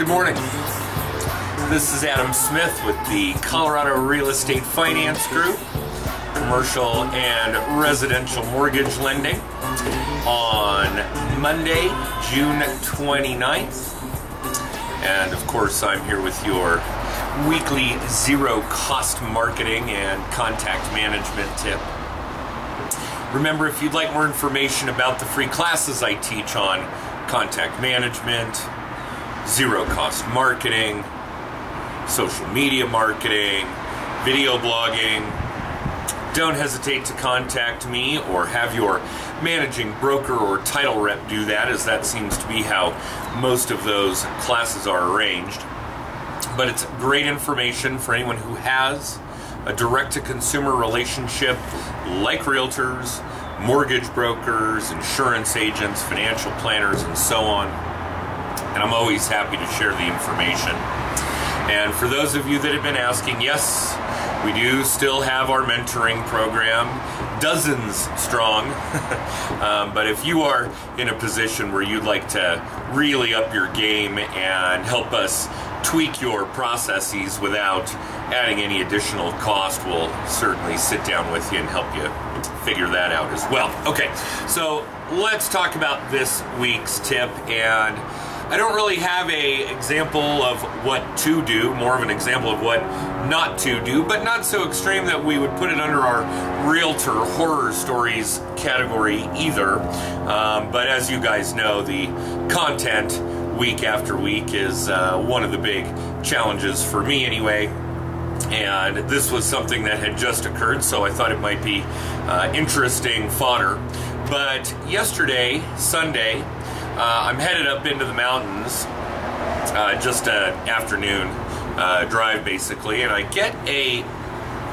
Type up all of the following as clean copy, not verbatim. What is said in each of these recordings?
Good morning. This is Adam Smith with the Colorado Real Estate Finance Group, commercial and residential mortgage lending on Monday, June 29th. And of course, I'm here with your weekly zero-cost marketing and contact management tip. Remember, if you'd like more information about the free classes I teach on contact management, zero-cost marketing, social media marketing, video blogging, don't hesitate to contact me or have your managing broker or title rep do that, as that seems to be how most of those classes are arranged. But it's great information for anyone who has a direct-to-consumer relationship like realtors, mortgage brokers, insurance agents, financial planners, and so on. And I'm always happy to share the information. And for those of you that have been asking, yes, we do still have our mentoring program, dozens strong. But if you are in a position where you'd like to really up your game and help us tweak your processes without adding any additional cost, we'll certainly sit down with you and help you figure that out as well. Okay, so let's talk about this week's tip. And I don't really have an example of what to do, more of an example of what not to do, but not so extreme that we would put it under our realtor horror stories category either. But as you guys know, the content week after week is one of the big challenges for me anyway. And this was something that had just occurred, so I thought it might be interesting fodder. But yesterday, Sunday, I'm headed up into the mountains, just an afternoon drive basically, and I get a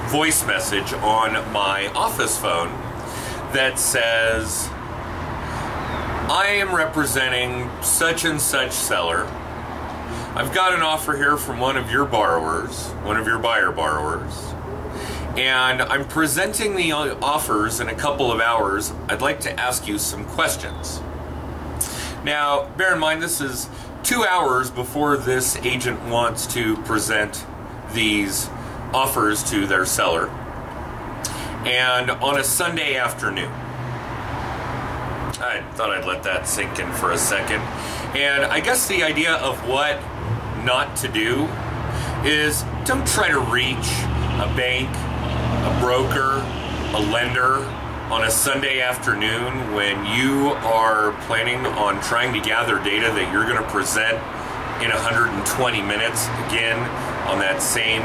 voice message on my office phone that says, I am representing such and such seller. I've got an offer here from one of your borrowers, one of your buyer borrowers, and I'm presenting the offers in a couple of hours. I'd like to ask you some questions. Now, bear in mind, this is 2 hours before this agent wants to present these offers to their seller, and on a Sunday afternoon. I thought I'd let that sink in for a second. And I guess the idea of what not to do is don't try to reach a bank, a broker, a lender on a Sunday afternoon when you are planning on trying to gather data that you're going to present in 120 minutes, again on that same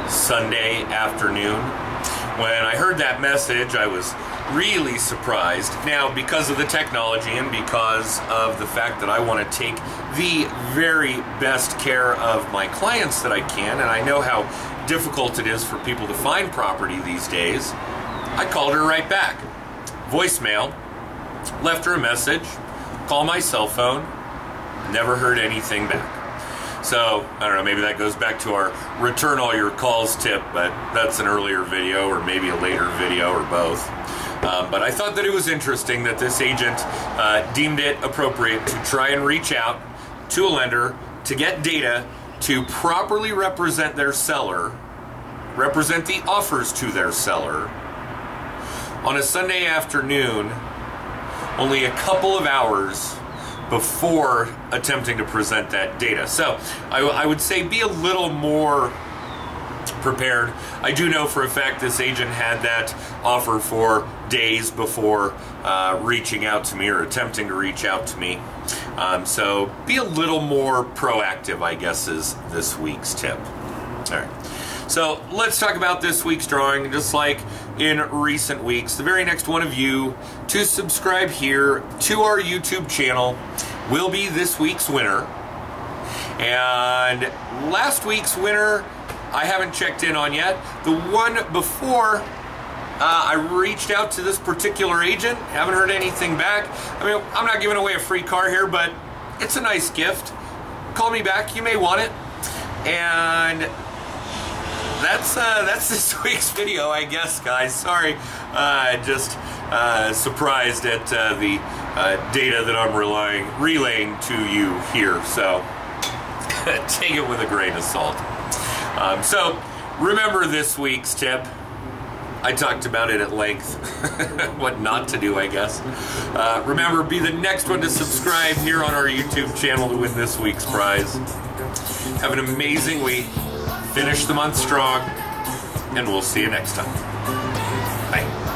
Sunday afternoon. When I heard that message, I was really surprised. Now, because of the technology and because of the fact that I want to take the very best care of my clients that I can, and I know how difficult it is for people to find property these days, I called her right back. Voicemail, left her a message, call my cell phone, never heard anything back. So, I don't know, maybe that goes back to our return all your calls tip, but that's an earlier video or maybe a later video or both. But I thought that it was interesting that this agent deemed it appropriate to try and reach out to a lender to get data to properly represent their seller, represent the offers to their seller on a Sunday afternoon, only a couple of hours before attempting to present that data. So I would say be a little more prepared. I do know for a fact this agent had that offer for days before reaching out to me or attempting to reach out to me. So be a little more proactive, I guess, is this week's tip. All right. So let's talk about this week's drawing. Just like in recent weeks, the very next one of you to subscribe here to our YouTube channel will be this week's winner. And last week's winner, I haven't checked in on yet. The one before, I reached out to this particular agent, haven't heard anything back. I mean, I'm not giving away a free car here, but it's a nice gift. Call me back, you may want it. And that's this week's video, I guess, guys. Sorry, just surprised at the data that I'm relaying to you here. So take it with a grain of salt. So remember this week's tip. I talked about it at length. What not to do, I guess. Remember, be the next one to subscribe here on our YouTube channel to win this week's prize. Have an amazing week. Finish the month strong, and we'll see you next time. Bye.